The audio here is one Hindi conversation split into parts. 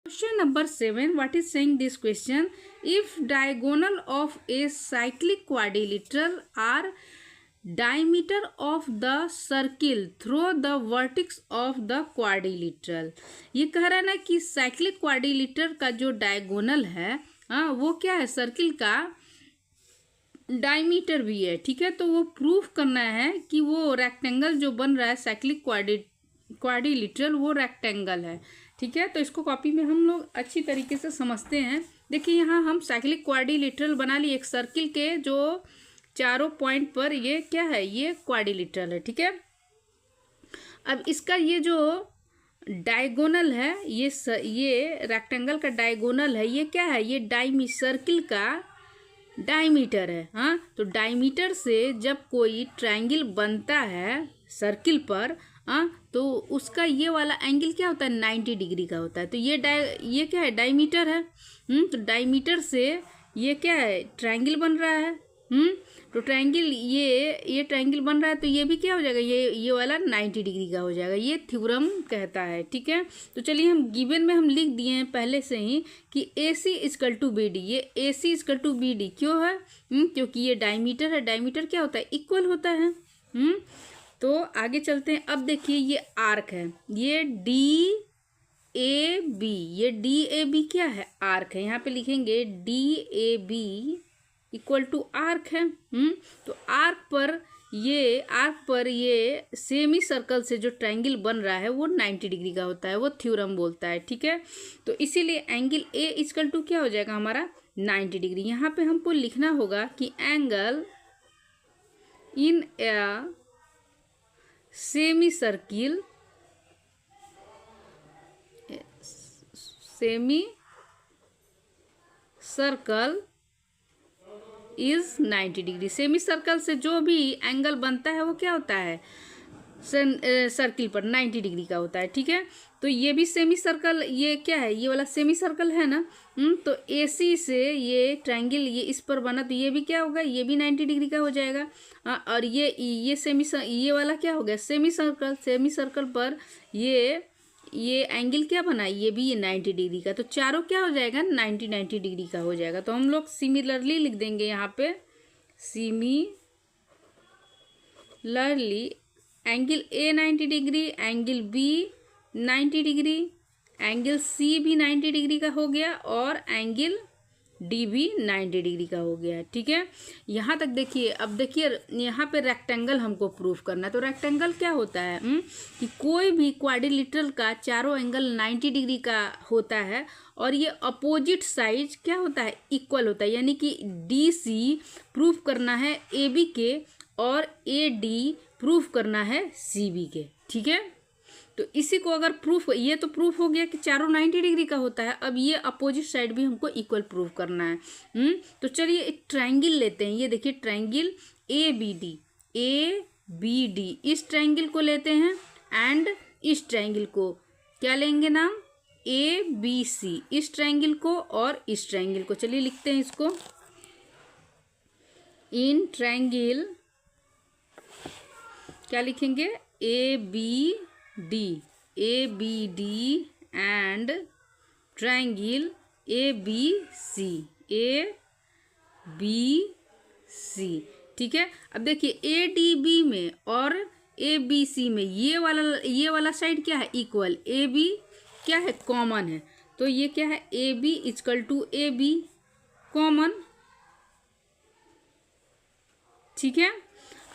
Question number 7. What is saying this question? If diagonal of a cyclic quadrilateral are diameter of the circle through the vertex of the quadrilateral, ये कह रहा है ना कि साइक्लिक क्वाड्रिलेटरल का जो डायगोनल है वो क्या है, सर्किल का डायमीटर भी है। ठीक है, तो वो प्रूफ करना है कि वो रेक्टेंगल जो बन रहा है साइक्लिक क्वाड्रिलेटरल वो रेक्टेंगल है। ठीक है, तो इसको कॉपी में हम लोग अच्छी तरीके से समझते हैं। देखिए यहाँ हम साइक्लिक क्वाड्रिलेटरल बना लिए, एक सर्किल के जो चारों पॉइंट पर ये क्या है, ये क्वाड्रिलेटरल है। ठीक है, अब इसका ये जो डायगोनल है, ये रेक्टेंगल का डायगोनल है, ये क्या है, ये सर्किल का डायमीटर है। हाँ, तो डायमीटर से जब कोई ट्रायंगल बनता है सर्किल पर तो उसका ये वाला एंगल क्या होता है, 90 डिग्री का होता है। तो ये क्या है, डायमीटर है। तो डायमीटर से ये क्या है, ट्रायंगल बन रहा है। तो ट्रायंगल ये ट्रायंगल बन रहा है, तो ये भी क्या हो जाएगा, ये वाला 90 डिग्री का हो जाएगा। ये थ्योरम कहता है। ठीक है, तो चलिए हम गिवन में हम लिख दिए हैं पहले से ही कि AC इक्वल टू BD। ये AC इक्वल टू BD क्यों है, क्योंकि ये डायमीटर है। डायमीटर क्या होता है, इक्वल होता है। तो आगे चलते हैं। अब देखिए ये आर्क है, ये DAB, ये DAB क्या है, आर्क है। यहाँ पे लिखेंगे DAB इक्वल टू आर्क है। तो आर्क पर ये सेमी सर्कल से जो ट्रायंगल बन रहा है वो 90 डिग्री का होता है, वो थ्योरम बोलता है। ठीक है, तो इसीलिए एंगल A इक्वल टू क्या हो जाएगा हमारा, 90 डिग्री। यहाँ पे हमको लिखना होगा कि angle in a semi circle is 90 degree. Semi circle से जो भी एंगल बनता है वो क्या होता है, सर्किल पर 90 डिग्री का होता है। ठीक है, तो ये भी सेमी सर्कल, ये क्या है, ये वाला सेमी सर्कल है ना। तो AC से ये ट्रायंगल ये इस पर बना, तो ये भी क्या होगा, ये भी 90 डिग्री का हो जाएगा। और ये वाला क्या हो गया, सेमी सर्कल। सेमी सर्कल पर ये एंगल क्या बना, ये भी 90 डिग्री का। तो चारों क्या हो जाएगा, 90 डिग्री का हो जाएगा। तो हम लोग सिमिलरली लिख देंगे यहाँ पे, similarly angle A 90 degree, angle B 90 degree, angle C भी 90 डिग्री का हो गया और एंगल D भी 90 डिग्री का हो गया। ठीक है, यहाँ तक देखिए। अब देखिए यहाँ पे रेक्टेंगल हमको प्रूफ करना है। तो रेक्टेंगल क्या होता है, कि कोई भी क्वाड्रिलेटरल का चारों एंगल 90 डिग्री का होता है और ये अपोजिट साइड क्या होता है, इक्वल होता है। यानी कि DC प्रूफ करना है AB के और AD प्रूफ करना है CB के। ठीक है, तो इसी को अगर प्रूफ, ये तो प्रूफ हो गया कि चारों 90 डिग्री का होता है। अब ये अपोजिट साइड भी हमको इक्वल प्रूफ करना है। तो चलिए एक ट्रायंगल लेते हैं। ये देखिए ट्रायंगल ABD, इस ट्रायंगल को लेते हैं एंड इस ट्रायंगल को क्या लेंगे नाम, ABC, इस ट्रायंगल को और इस ट्रायंगल को। चलिए लिखते हैं इसको। इन ट्रायंगल क्या लिखेंगे, ABD एंड ट्रायंगल ABC। ठीक है, अब देखिए ADB में और ABC में ये वाला साइड क्या है, इक्वल। AB क्या है, कॉमन है। तो ये क्या है, AB equal to AB common. ठीक है,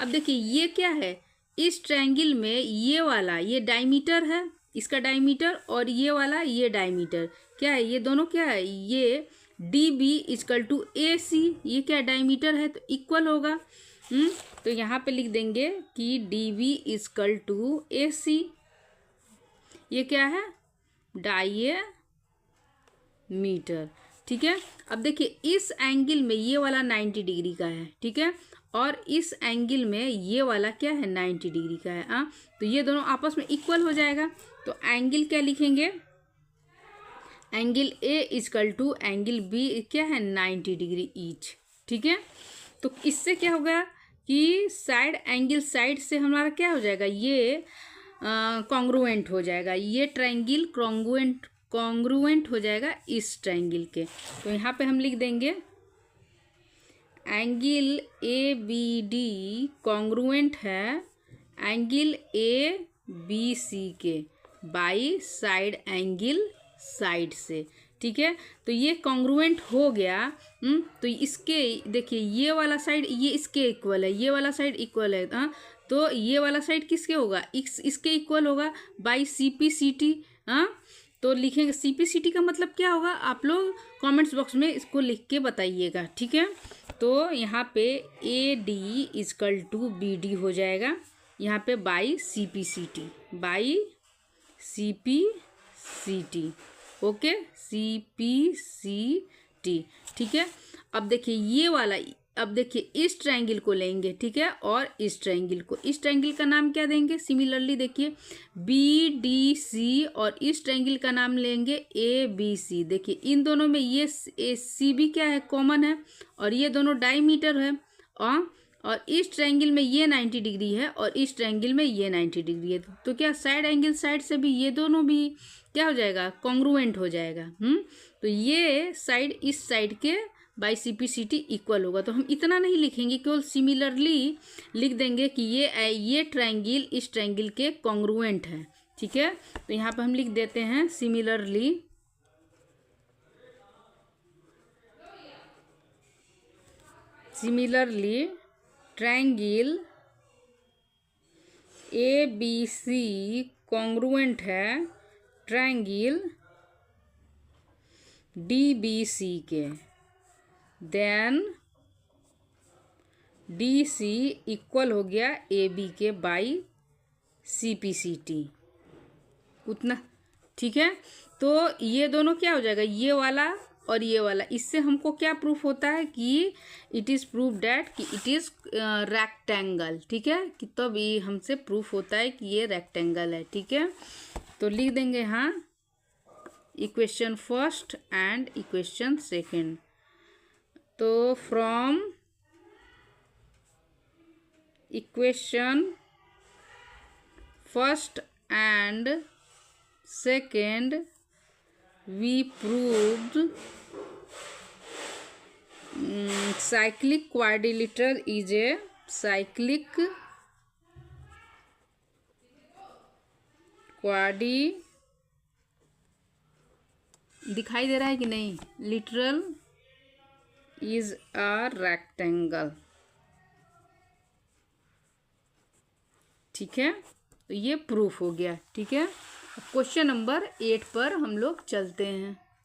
अब देखिए ये क्या है, इस ट्रायंगल में ये डायमीटर है, इसका डायमीटर, और ये डायमीटर क्या है, ये दोनों क्या है, ये DB इक्वल टू AC, ये क्या डायमीटर है, तो इक्वल होगा। तो यहाँ पे लिख देंगे कि DB इक्वल टू AC, ये क्या है, डायमीटर। ठीक है, अब देखिए इस एंगल में ये वाला 90 डिग्री का है। ठीक है, और इस एंगल में ये वाला क्या है, 90 डिग्री का है। तो ये दोनों आपस में इक्वल हो जाएगा। तो एंगल क्या लिखेंगे, angle A equal to angle B क्या है, 90 डिग्री ईच। ठीक है, तो इससे क्या होगा कि साइड से हमारा क्या हो जाएगा, ये कॉन्ग्रुएंट हो जाएगा। ये ट्रायंगल कॉन्ग्रुएंट हो जाएगा इस ट्रायंगल के। तो यहाँ पे हम लिख देंगे angle A B D congruent है एंगल ए बी सी के बाई साइड एंगल साइड से। ठीक है, तो ये कॉन्ग्रुएंट हो गया। तो इसके देखिए ये वाला साइड ये इसके इक्वल है, ये वाला साइड इक्वल है। हाँ, तो ये वाला साइड किसके होगा, इसके इक्वल होगा by C P C T. हाँ, तो लिखेंगे सी पी सी टी का मतलब क्या होगा, आप लोग कमेंट्स बॉक्स में इसको लिख के बताइएगा। ठीक है, तो यहाँ पे A D equal to B D हो जाएगा यहाँ पे by C P C T, by C P C T. Okay, C P C T. ठीक है, अब देखिए ये वाला, अब देखिए इस ट्रायंगल को लेंगे। ठीक है, और इस ट्रायंगल को, इस ट्रायंगल का नाम क्या देंगे, सिमिलरली देखिए बी डी सी, और इस ट्रायंगल का नाम लेंगे ए बी सी। देखिए इन दोनों में ये सी बी क्या है, कॉमन है, और ये दोनों डायमीटर है। और इस ट्रायंगल में ये 90 डिग्री है और इस ट्रायंगल में ये 90 डिग्री है। तो क्या साइड एंगल साइड से भी ये दोनों भी क्या हो जाएगा, कॉन्ग्रुएंट हो जाएगा। तो ये साइड इस साइड के by C P C T equal होगा। तो हम इतना नहीं लिखेंगे, केवल सिमिलरली लिख देंगे कि ये ट्रायंगल इस ट्रायंगल के कॉन्ग्रुएंट है। ठीक है, तो यहाँ पे हम लिख देते हैं similarly triangle A B C congruent है ट्रायंगल डी बी सी के, देन डी सी इक्वल हो गया ए बी के by C P C T उतना। ठीक है, तो ये दोनों क्या हो जाएगा, ये वाला और ये वाला, इससे हमको क्या प्रूफ होता है कि इट इज़ प्रूफ डैट कि इट इज़ रेक्टेंगल। ठीक है, कि तब ये हमसे प्रूफ होता है कि ये रेक्टेंगल है। ठीक है, तो लिख देंगे हाँ equation first and equation second. तो from equation first and second we proved cyclic quadrilateral is a cyclic दिखाई दे रहा है कि नहीं, लिटरल इज अ रेक्टेंगल। ठीक है, तो ये प्रूफ हो गया। ठीक है, क्वेश्चन नंबर 8 पर हम लोग चलते हैं।